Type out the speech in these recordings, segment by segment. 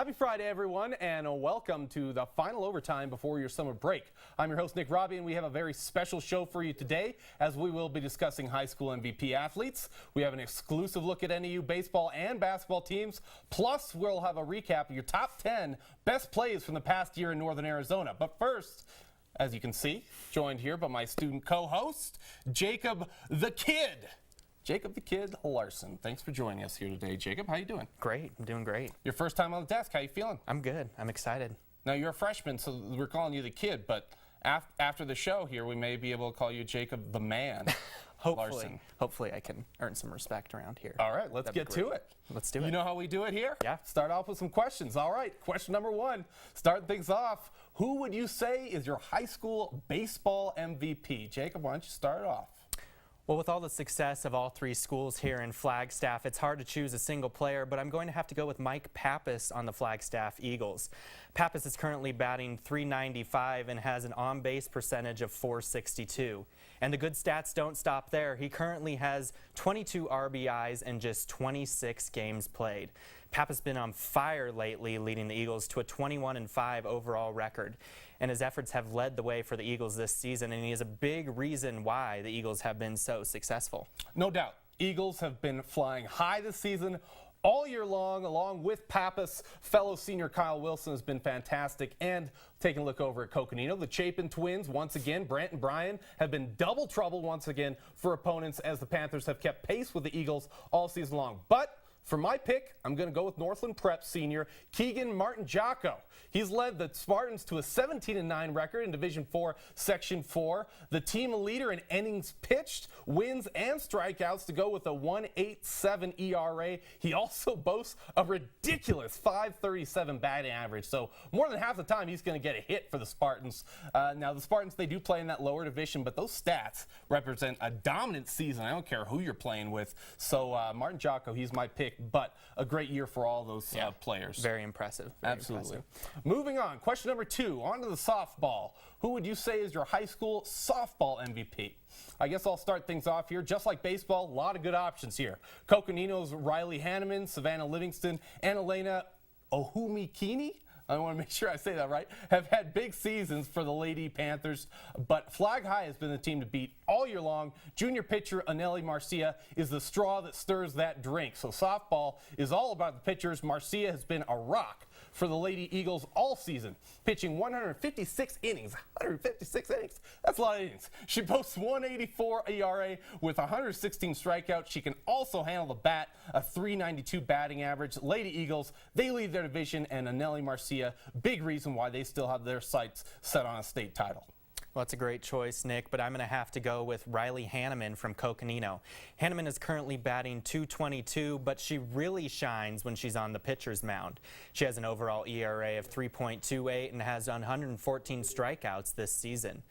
Happy Friday, everyone, and welcome to the final overtime before your summer break. I'm your host, Nick Robbie, and we have a very special show for you today as we will be discussing high school MVP athletes. We have an exclusive look at NAU baseball and basketball teams, plus we'll have a recap of your top 10 best plays from the past year in Northern Arizona. But first, as you can see, joined here by my student co-host, Jacob the Kid. Jacob the Kid Larson. Thanks for joining us here today, Jacob. How you doing? Great. I'm doing great. Your first time on the desk. How you feeling? I'm good. I'm excited. Now, you're a freshman, so we're calling you the Kid, but after the show here, we may be able to call you Jacob the Man. Hopefully I can earn some respect around here. All right, let's get to it. Let's do it. You know how we do it here? Yeah. Start off with some questions. All right, question number one. Starting things off, who would you say is your high school baseball MVP? Jacob, why don't you start it off? Well, with all the success of all three schools here in Flagstaff, it's hard to choose a single player, but I'm going to have to go with Mike Pappas on the Flagstaff Eagles. Pappas is currently batting .395 and has an on-base percentage of .462. And the good stats don't stop there. He currently has 22 RBIs and just 26 games played. Pappas has been on fire lately, leading the Eagles to a 21-5 overall record. And his efforts have led the way for the Eagles this season, and he is a big reason why the Eagles have been so successful. No doubt. Eagles have been flying high this season all year long, along with Pappas. Fellow senior Kyle Wilson has been fantastic. And taking a look over at Coconino, the Chapin twins, once again, Brant and Brian, have been double trouble once again for opponents as the Panthers have kept pace with the Eagles all season long. But for my pick, I'm going to go with Northland Prep senior Keegan Martin Jocko. He's led the Spartans to a 17-9 record in Division IV, Section 4. The team leader in innings pitched, wins, and strikeouts to go with a 1.87 ERA. He also boasts a ridiculous .537 batting average. So more than half the time, he's going to get a hit for the Spartans. Now, the Spartans, they do play in that lower division, but those stats represent a dominant season. I don't care who you're playing with. So Martin Jocko, he's my pick, but a great year for all those players. Very impressive. Absolutely. Moving on, question number two, on to the softball. Who would you say is your high school softball MVP? I guess I'll start things off here. Just like baseball, a lot of good options here. Coconino's Riley Hanneman, Savannah Livingston, and Elena Ohumikini, I want to make sure I say that right, have had big seasons for the Lady Panthers, but Flag High has been the team to beat all year long. Junior pitcher Anelli Marcia is the straw that stirs that drink. So softball is all about the pitchers. Marcia has been a rock for the Lady Eagles all season, pitching 156 innings. 156 innings. That's a lot of innings. She boasts 1.84 ERA with 116 strikeouts. She can also handle the bat, a .392 batting average. Lady Eagles, they lead their division, and Anelli Marcia, big reason why they still have their sights set on a state title. Well, that's a great choice, Nick, but I'm going to have to go with Riley Hanneman from Coconino. Hanneman is currently batting .222, but she really shines when she's on the pitcher's mound. She has an overall ERA of 3.28 and has 114 strikeouts this season.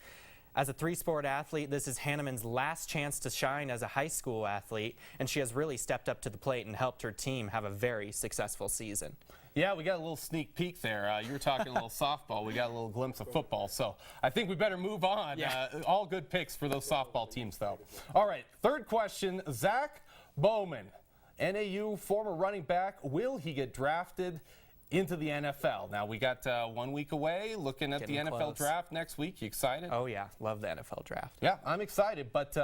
As a three-sport athlete, this is Hanneman's last chance to shine as a high school athlete, and she has really stepped up to the plate and helped her team have a very successful season. Yeah, we got a little sneak peek there. You were talking a little softball. We got a little glimpse of football. So I think we better move on. Yeah. All good picks for those softball teams, though. All right, third question. Zach Bowman, NAU former running back. Will he get drafted into the NFL? Now, we got 1 week away, looking at Getting the NFL close. draft next week. You excited? Oh, yeah. Love the NFL draft. Yeah, I'm excited, but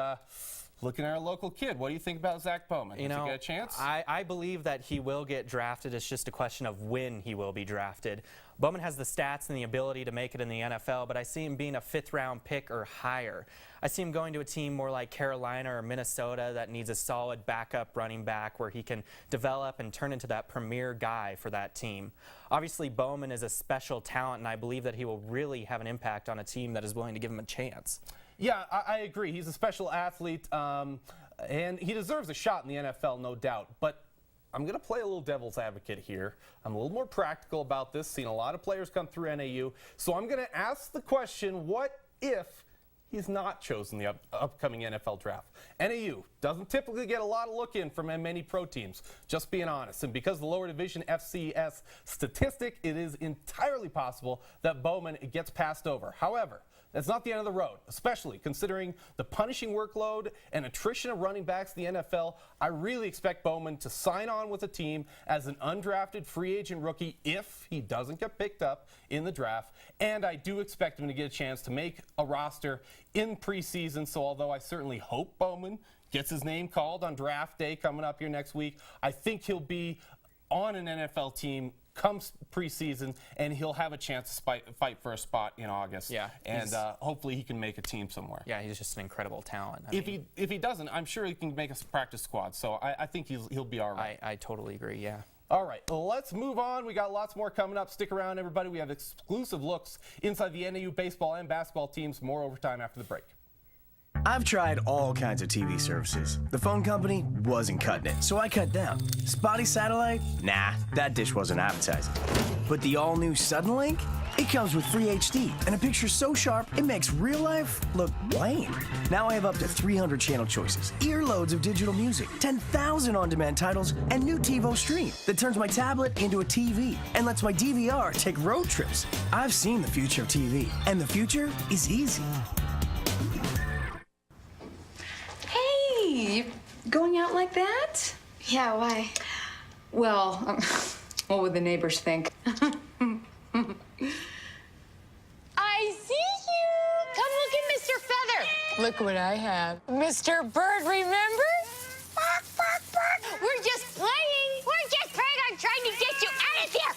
looking at our local kid, what do you think about Zach Bowman? You Does know, he get a chance? I believe that he will get drafted. It's just a question of when he will be drafted. Bowman has the stats and the ability to make it in the NFL, but I see him being a fifth-round pick or higher. I see him going to a team more like Carolina or Minnesota that needs a solid backup running back where he can develop and turn into that premier guy for that team. Obviously, Bowman is a special talent, and I believe that he will really have an impact on a team that is willing to give him a chance. Yeah, I agree. He's a special athlete, and he deserves a shot in the NFL, no doubt. But I'm going to play a little devil's advocate here. I'm a little more practical about this, seen a lot of players come through NAU. So I'm going to ask the question, what if he's not chosen the upcoming NFL draft? NAU doesn't typically get a lot of look in from many pro teams, just being honest. And because of the lower division FCS statistic, it is entirely possible that Bowman gets passed over. However, That's not the end of the road, especially considering the punishing workload and attrition of running backs in the NFL. I really expect Bowman to sign on with a team as an undrafted free agent rookie if he doesn't get picked up in the draft. And I do expect him to get a chance to make a roster in preseason. So although I certainly hope Bowman gets his name called on draft day coming up here next week, I think he'll be on an NFL team comes preseason, and he'll have a chance to fight for a spot in August. Yeah, and hopefully he can make a team somewhere. Yeah, he's just an incredible talent. If he doesn't, I'm sure he can make a practice squad. So I think he'll be all right. I totally agree. Yeah. All right, let's move on. We got lots more coming up. Stick around, everybody. We have exclusive looks inside the NAU baseball and basketball teams. More overtime after the break. I've tried all kinds of TV services. The phone company wasn't cutting it, so I cut down. Spotty satellite? Nah, that dish wasn't appetizing. But the all-new Suddenlink? It comes with free HD and a picture so sharp it makes real life look lame. Now I have up to 300 channel choices, earloads of digital music, 10,000 on-demand titles, and new TiVo Stream that turns my tablet into a TV and lets my DVR take road trips. I've seen the future of TV, and the future is easy. You going out like that? Yeah, why? Well, what would the neighbors think? I see you! Come look at Mr. Feather! Look what I have. Mr. Bird, remember? Bark, bark, bark! We're just playing! We're just playing on trying to get you out of here!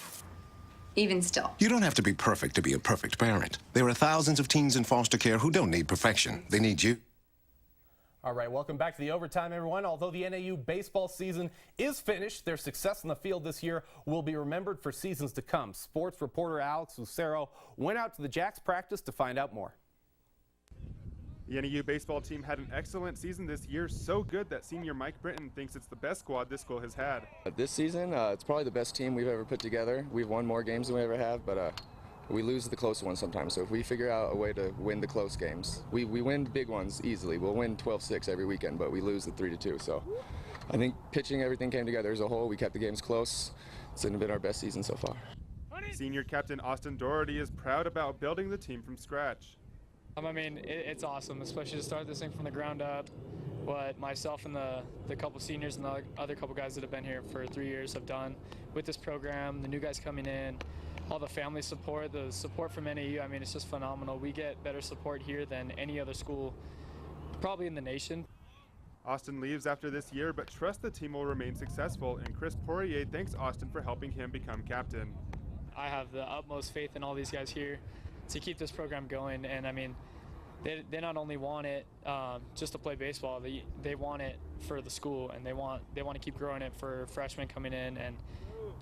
Even still. You don't have to be perfect to be a perfect parent. There are thousands of teens in foster care who don't need perfection. They need you. All right, welcome back to the Overtime, everyone. Although the NAU baseball season is finished, their success in the field this year will be remembered for seasons to come. Sports reporter Alex Lucero went out to the Jacks practice to find out more. The NAU baseball team had an excellent season this year, so good that senior Mike Britton thinks it's the best squad this school has had. This season, it's probably the best team we've ever put together. We've won more games than we ever have, but we lose the close ones sometimes. So if we figure out a way to win the close games, we win big ones easily. We'll win 12-6 every weekend, but we lose the 3-2. So I think pitching, everything came together as a whole. We kept the games close. It's been our best season so far. Senior captain Austin Doherty is proud about building the team from scratch. I mean, it's awesome, especially to start this thing from the ground up. What myself and the couple seniors and the other couple guys that have been here for 3 years have done with this program, the new guys coming in, all the family support, the support from NAU, I mean, it's just phenomenal. We get better support here than any other school, probably in the nation. Austin leaves after this year, but trusts the team will remain successful, and Chris Poirier thanks Austin for helping him become captain. I have the utmost faith in all these guys here to keep this program going, and I mean, they not only want it just to play baseball, they want it for the school, and they want to keep growing it for freshmen coming in. And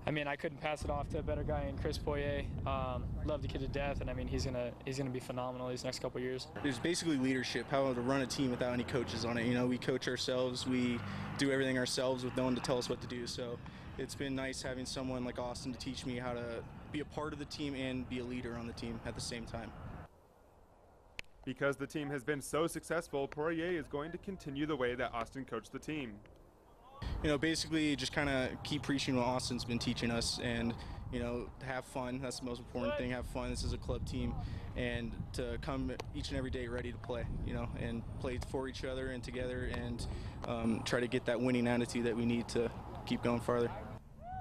I mean, I couldn't pass it off to a better guy in Chris Poirier. Love the kid to death, and I mean, he's gonna be phenomenal these next couple years. There's basically leadership, how to run a team without any coaches on it. You know, we coach ourselves, we do everything ourselves with no one to tell us what to do. So it's been nice having someone like Austin to teach me how to be a part of the team and be a leader on the team at the same time. Because the team has been so successful, Poirier is going to continue the way that Austin coached the team. You know, basically just kind of keep preaching what Austin's been teaching us, and, you know, have fun. That's the most important thing, have fun. This is a club team, and to come each and every day ready to play, you know, and play for each other and together, and try to get that winning attitude that we need to keep going farther.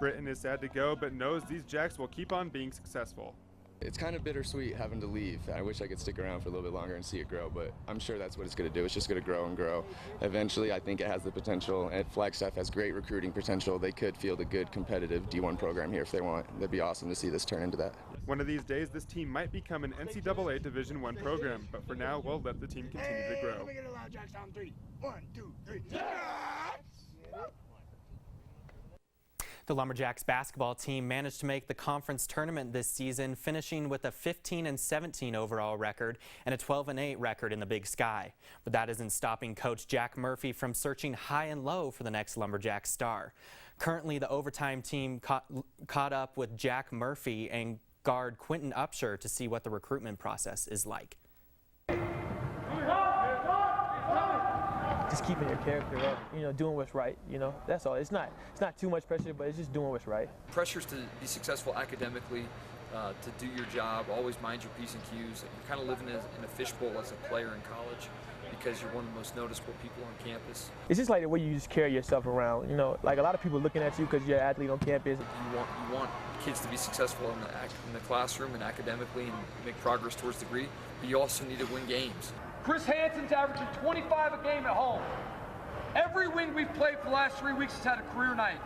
Britton is sad to go, but knows these Jacks will keep on being successful. It's kind of bittersweet having to leave. I wish I could stick around for a little bit longer and see it grow, but I'm sure that's what it's going to do. It's just going to grow and grow. Eventually, I think it has the potential, and Flagstaff has great recruiting potential. They could field a good competitive D1 program here if they want. That'd be awesome to see this turn into that. One of these days, this team might become an NCAA Division I program, but for now, we'll let the team continue to grow. Let me get a loud Jacks on 3. 1, 2, 3. The Lumberjacks basketball team managed to make the conference tournament this season, finishing with a 15-17 overall record and a 12-8 record in the Big Sky. But that isn't stopping Coach Jack Murphy from searching high and low for the next Lumberjack star. Currently, the OverTIME team caught up with Jack Murphy and guard Quentin Upshur to see what the recruitment process is like. Just keeping your character up, you know, doing what's right, you know, that's all. It's not too much pressure, but it's just doing what's right. Pressures to be successful academically, to do your job, always mind your P's and Q's. You're kind of living in a fishbowl as a player in college because you're one of the most noticeable people on campus. It's just like the way you just carry yourself around. You know, like a lot of people looking at you because you're an athlete on campus. You want kids to be successful in the classroom and academically and make progress towards the degree, but you also need to win games. Chris Hansen's averaging 25 a game at home. Every wing we've played for the last 3 weeks has had a career night.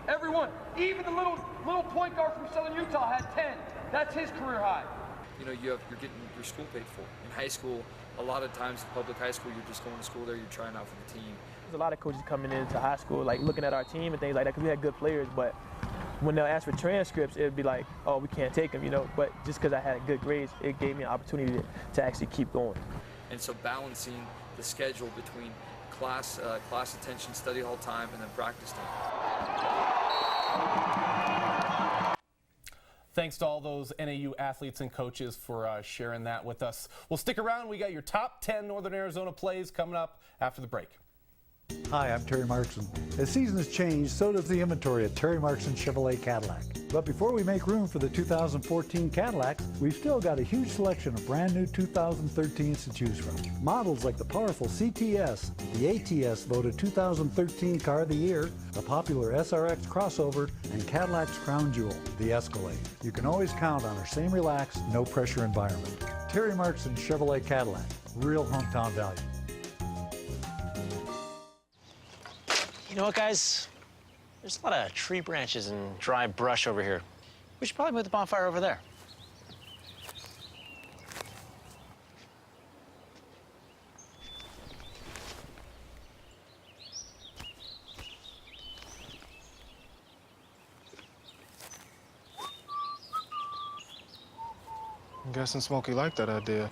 Everyone, even the little point guard from Southern Utah had 10. That's his career high. You know, you're getting your school paid for. In high school, a lot of times in public high school, you're just going to school there, you're trying out for the team. There's a lot of coaches coming into high school, like looking at our team and things like that, because we had good players, but when they'll ask for transcripts, it'd be like, oh, we can't take them, you know. But just because I had good grades, it gave me an opportunity to actually keep going. And so balancing the schedule between class attention, study hall time, and then practice time. Thanks to all those NAU athletes and coaches for sharing that with us. Well, stick around. We got your top 10 Northern Arizona plays coming up after the break. Hi, I'm Terry Markson. As seasons change, so does the inventory at Terry Markson Chevrolet Cadillac. But before we make room for the 2014 Cadillacs, we've still got a huge selection of brand new 2013s to choose from. Models like the powerful CTS, the ATS voted 2013 Car of the Year, the popular SRX crossover, and Cadillac's crown jewel, the Escalade. You can always count on our same relaxed, no pressure environment. Terry Markson Chevrolet Cadillac, real hometown value. You know what, guys? There's a lot of tree branches and dry brush over here. We should probably move the bonfire over there. I'm guessing Smokey liked that idea.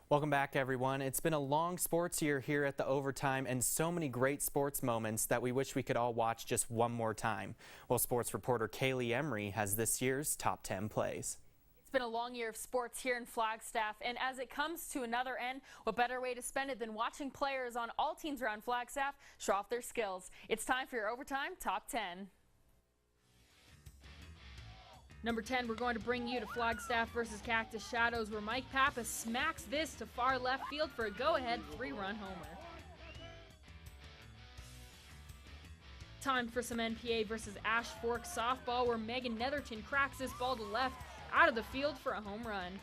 Welcome back, everyone. It's been a long sports year here at the Overtime and so many great sports moments that we wish we could all watch just one more time. Well, sports reporter Kaylee Emery has this year's top 10 plays. It's been a long year of sports here in Flagstaff, and as it comes to another end, what better way to spend it than watching players on all teams around Flagstaff show off their skills. It's time for your Overtime Top 10. Number 10, we're going to bring you to Flagstaff versus Cactus Shadows, where Mike Pappas smacks this to far left field for a go-ahead 3-run homer. Time for some NPA versus Ash Fork softball, where Megan Netherton cracks this ball to left out of the field for a home run.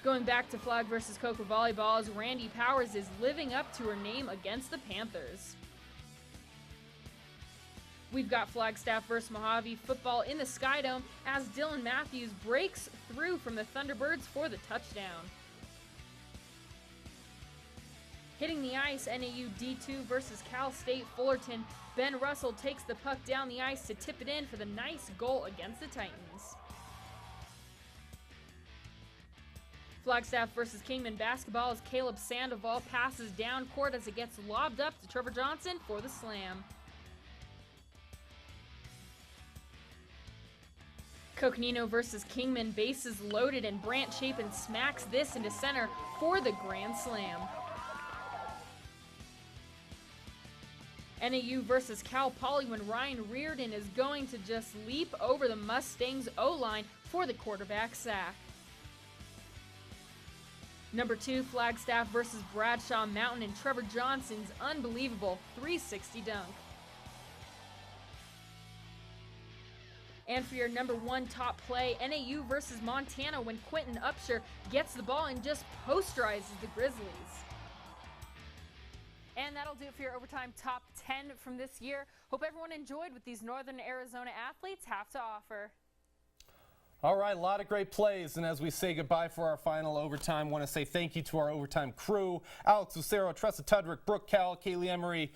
Going back to Flag versus Coca volleyball, as Randy Powers is living up to her name against the Panthers. We've got Flagstaff versus Mojave football in the Sky Dome as Dylan Matthews breaks through from the Thunderbirds for the touchdown. Hitting the ice, NAU D2 versus Cal State Fullerton. Ben Russell takes the puck down the ice to tip it in for the nice goal against the Titans. Flagstaff versus Kingman basketball as Caleb Sandoval passes down court as it gets lobbed up to Trevor Johnson for the slam. Coconino versus Kingman, bases loaded, and Brant Chapin smacks this into center for the grand slam. NAU versus Cal Poly, when Ryan Reardon is going to just leap over the Mustangs O-line for the quarterback sack. Number 2, Flagstaff versus Bradshaw Mountain, and Trevor Johnson's unbelievable 360 dunk. And for your number 1 top play, NAU versus Montana, when Quentin Upshur gets the ball and just posterizes the Grizzlies. And that'll do it for your Overtime Top 10 from this year. Hope everyone enjoyed what these Northern Arizona athletes have to offer. All right, a lot of great plays, and as we say goodbye for our final Overtime, I want to say thank you to our Overtime crew, Alex Lucero, Tressa Tudrick, Brooke Cowell, Kaylee Emery,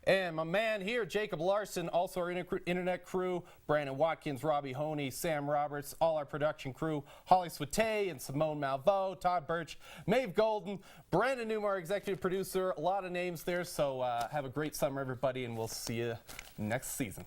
and my man here, Jacob Larson, also our internet crew, Brandon Watkins, Robbie Honey, Sam Roberts, all our production crew, Holly Swate and Simone Malveaux, Todd Birch, Maeve Golden, Brandon Newmar, executive producer, a lot of names there, so have a great summer, everybody, and we'll see you next season.